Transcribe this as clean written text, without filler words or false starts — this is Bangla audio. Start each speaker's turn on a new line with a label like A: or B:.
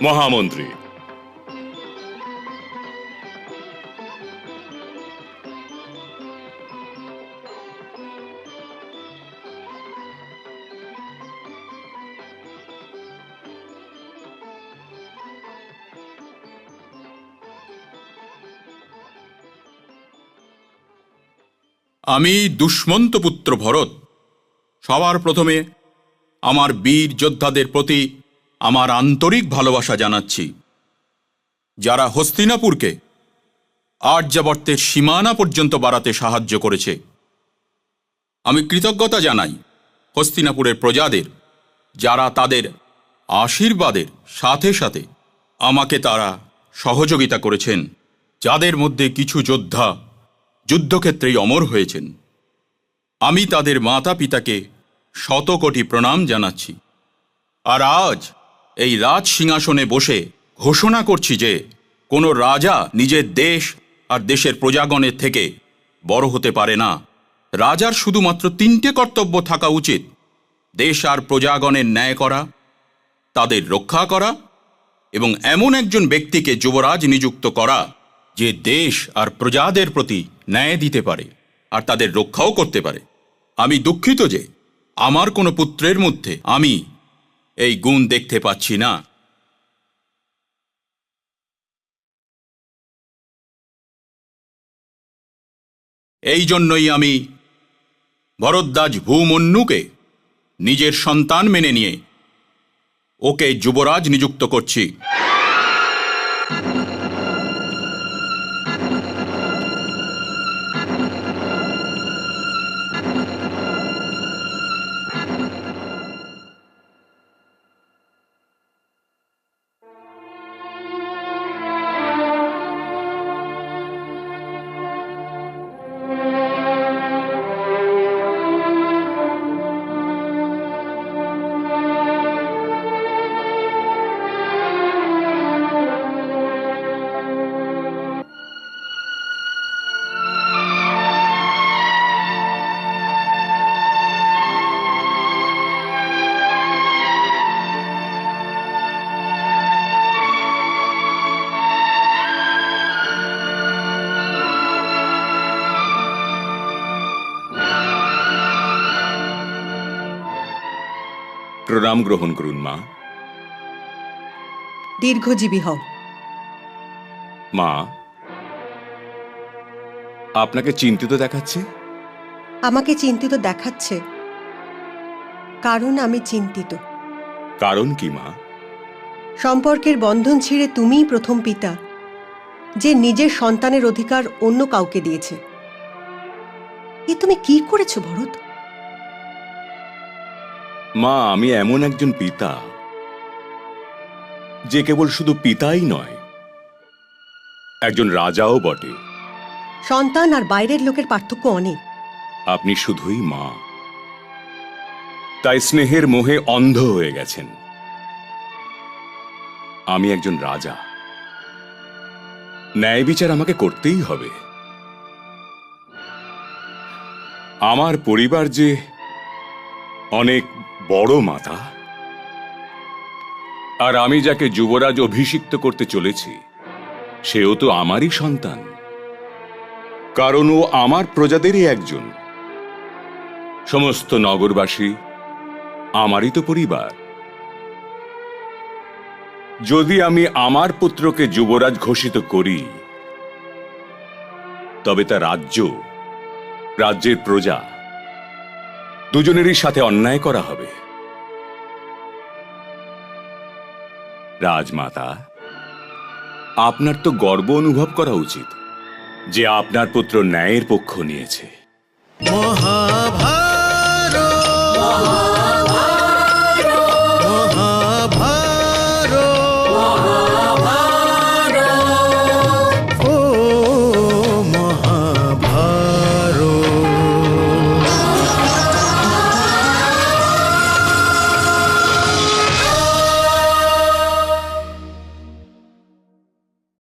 A: মহামন্ত্রী,
B: আমি দুষ্মন্ত পুত্র ভরত সবার প্রথমে আমার বীর যোদ্ধাদের প্রতি আমার আন্তরিক ভালোবাসা জানাচ্ছি, যারা হস্তিনাপুরকে আর্যাবর্তের সীমানা পর্যন্ত বাড়াতে সাহায্য করেছে। আমি কৃতজ্ঞতা জানাই হস্তিনাপুরের প্রজাদের, যারা তাদের আশীর্বাদের সাথে সাথে আমাকে তারা সহযোগিতা করেছেন, যাদের মধ্যে কিছু যোদ্ধা যুদ্ধক্ষেত্রেই অমর হয়েছেন। আমি তাদের মাতা পিতাকে শতকোটি প্রণাম জানাচ্ছি। আর আজ এই রাজ সিংহাসনে বসে ঘোষণা করছি যে কোনো রাজা নিজের দেশ আর দেশের প্রজাগণের থেকে বড় হতে পারে না। রাজার শুধুমাত্র 3টে কর্তব্য থাকা উচিত: দেশ আর প্রজাগণের ন্যায় করা, তাদের রক্ষা করা এবং এমন একজন ব্যক্তিকে যুবরাজ নিযুক্ত করা যে দেশ আর প্রজাদের প্রতি ন্যায় দিতে পারে আর তাদের রক্ষাও করতে পারে। আমি দুঃখিত যে আমার কোনো পুত্রের মধ্যে আমি এই গুণ দেখতে পাচ্ছি না। এই জন্যই আমি ভরদ্বাজ ভূমন্যুকে নিজের সন্তান মেনে নিয়ে ওকে যুবরাজ নিযুক্ত করছি।
A: প্রণাম গ্রহণ করুন মা।
C: দীর্ঘজীবী হও।
A: মা, আপনাকে চিন্তিত দেখাচ্ছে।
C: আমাকে চিন্তিত দেখাচ্ছে কারণ আমি চিন্তিত।
A: কারণ কি মা?
C: সম্পর্কের বন্ধন ছিঁড়ে তুমিই প্রথম পিতা যে নিজের সন্তানের অধিকার অন্য কাউকে দিয়েছে। এ তুমি কি করেছো ভরত?
A: মা, আমি এমন একজন পিতা যে কেবল শুধু পিতাই নয়, একজন রাজাও বটে।
C: সন্তান আর বাইরের লোকের পার্থক্য অনেক।
A: আপনি শুধুই মা, তাই স্নেহের মোহে অন্ধ হয়ে গেছেন। আমি একজন রাজা, ন্যায় বিচার আমাকে করতেই হবে। আমার পরিবার যে অনেক বড় মাতা, আর আমি যাকে যুবরাজ অভিষিক্ত করতে চলেছি সেও তো আমারই সন্তান, কারণ ও আমার প্রজাদেরই একজন। সমস্ত নগরবাসী আমারই তো পরিবার। যদি আমি আমার পুত্রকে যুবরাজ ঘোষিত করি, তবে তা রাজ্যের প্রজা দুজনেরই সাথে অন্যায় করা হবে। রাজমাতা, আপনার তো গর্ব অনুভব করা উচিত যে আপনার পুত্র ন্যায়ের পক্ষ নিয়েছে।